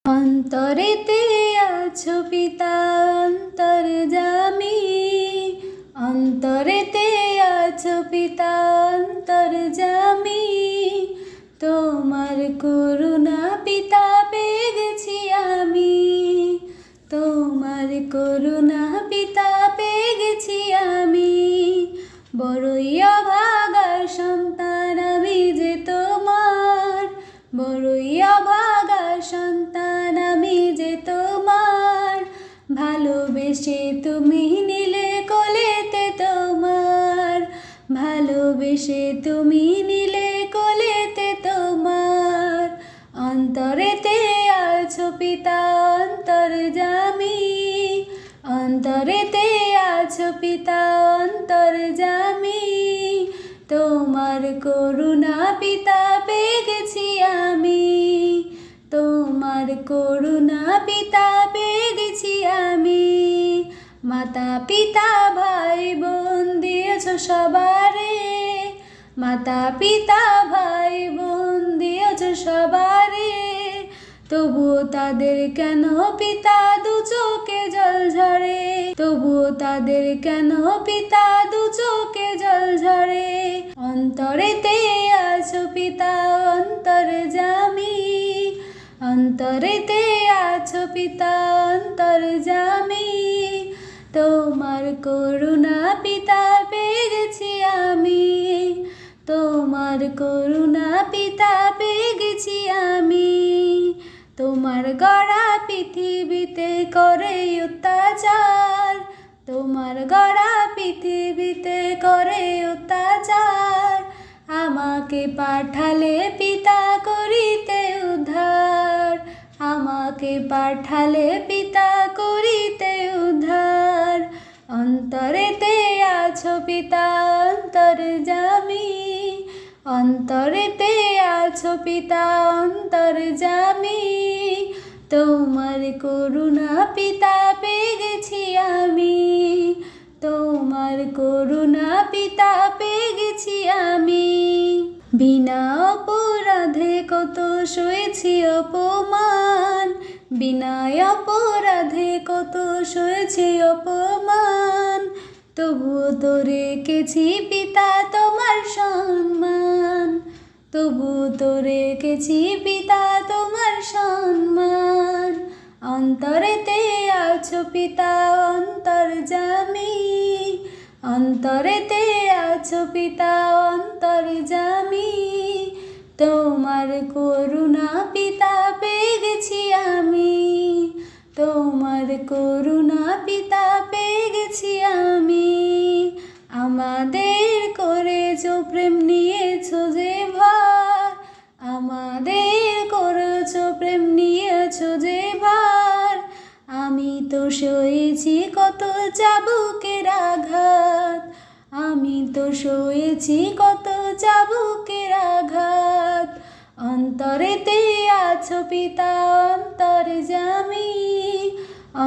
অন্তরেতে আছো পিতা অন্তর্যামী, অন্তরেতে আছো পিতা অন্তর্যামী। তোমার করুণা পিতা পেয়ে গেছি আমি, তোমার করুণা পিতা পেয়ে গেছি আমি। বড়ই অভাগার সন্তান আমি যে তোমার, বড়ই অভাগার সন্তান আমি যে তোমার। ভালোবেসে তুমি নিলে কোলেতে তোমার, ভালোবেসে তুমি নিলে কোলেতে তোমার। অন্তরেতে আছো পিতা অন্তর্যামী, অন্তরেতে আছো পিতা অন্তর্যামী। তোমার করুণা পিতা পেয়ে গেছি আমি, তোমার করুণা পিতা পেয়ে গেছি আমি। মাতা পিতা ভাই বোন দিয়েছ সবারে, মাতা পিতা ভাই বোন দিয়েছ সবারে। তবুও তাদের কেন পিতা দু চোখে জল ঝরে, তবুও তাদের কেন পিতা দু চোখে জল ঝরে। অন্তরেতে আছো পিতা অন্তর্যামী, অন্তরেতে আছো পিতা অন্তর্যামী। তোমার করুণা পিতা পেয়ে গেছি আমি, তোমার করুণা পিতা পেয়ে গেছি আমি। তোমার গড়া পৃথিবীতে করে অত্যাচার, তোমার গড়া পৃথিবীতে করে অত্যাচার। আমাকে পাঠালে পিতা করিতে উদ্ধার, আমাকে পাঠালে পিতা করিতে উদ্ধার। অন্তরেতে আছো পিতা অন্তর্যামী, অন্তরেতে আছো পিতা অন্তর্যামী। তোমার করুণা পিতা পেয়ে গেছি আমি, তোমার করুণা পিতা পেয়ে গেছি আমি। বিনা অপরাধে কত সয়েছি অপমান, বিনা অপরাধে কত সয়েছি অপমান। তবুও তো রেখেছি পিতা তোমার সম্মান, তবুও তো রেখেছি পিতা তোমার সম্মান। অন্তরেতে আছো পিতা অন্তর্যামী, অন্তরেতে আছো পিতা অন্তর্যামী। তোমার করুণা পিতা পেয়ে গেছি আমি, তোমার করুণা পিতা পেয়ে গেছি আমি। আমাদের করেছো প্রেম নিয়েছো যে ভার, আমাদের করেছো প্রেম নিয়েছো যে ভার। আমি তো সয়েছি কত চাবুকের আঘাত, আমি তো সয়েছি কত চাবুকের আঘাত। অন্তরেতে আছো পিতা অন্তর্যামী,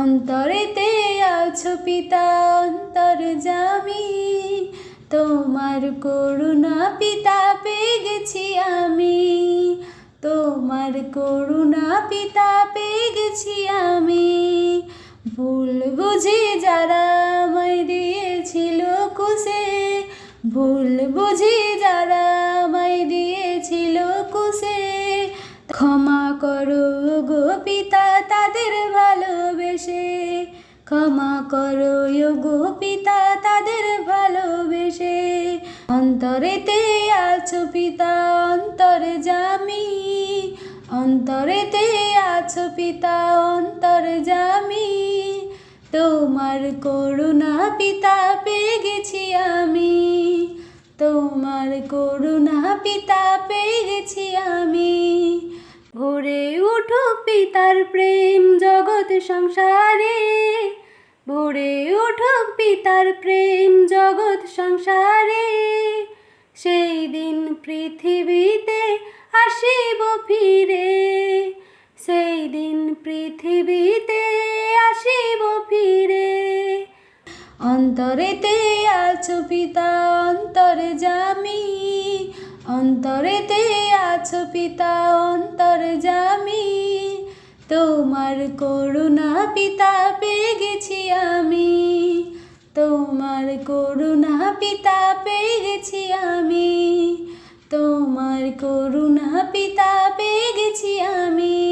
অন্তরেতে আছো পিতা অন্তর্যামী। তোমার করুণা পিতা পেয়ে গেছি আমি, তোমার করুণা পিতা পেয়ে গেছি আমি। ভুল বুঝি যারা আমায় দিয়েছিল কুশে, ভুল বুঝি যারা আমায় দিয়েছিল কুশে। ক্ষমা করো গো পিতা তাদের ভালোবেসে, ক্ষমা করো গো পিতা তাদের ভালোবেসে। অন্তরেতে আছো পিতা অন্তর্যামী, অন্তরেতে আছো পিতা অন্তর্যামী। তোমার করুণা পিতা পেয়ে গেছি আমি, তোমার করুণা পিতা পেয়ে গেছি আমি। ভোরে উঠুক পিতার প্রেম জগৎ সংসারে, ভোরে উঠুক পিতার প্রেম জগৎ সংসারে। সেই দিন পৃথিবীতে আসিব ফিরে, সেই দিন পৃথিবীতে আসিব ফিরে। অন্তরেতে আছো পিতা অন্তর্যামী, অন্তরেতে আছো পিতা অন্তর্যামী। তো তোমার করুণা পিতা পেয়ে গেছি আমি, তোমার করুণা পিতা পেয়ে গেছি আমি, তোমার করুণা পিতা পেয়ে গেছি আমি।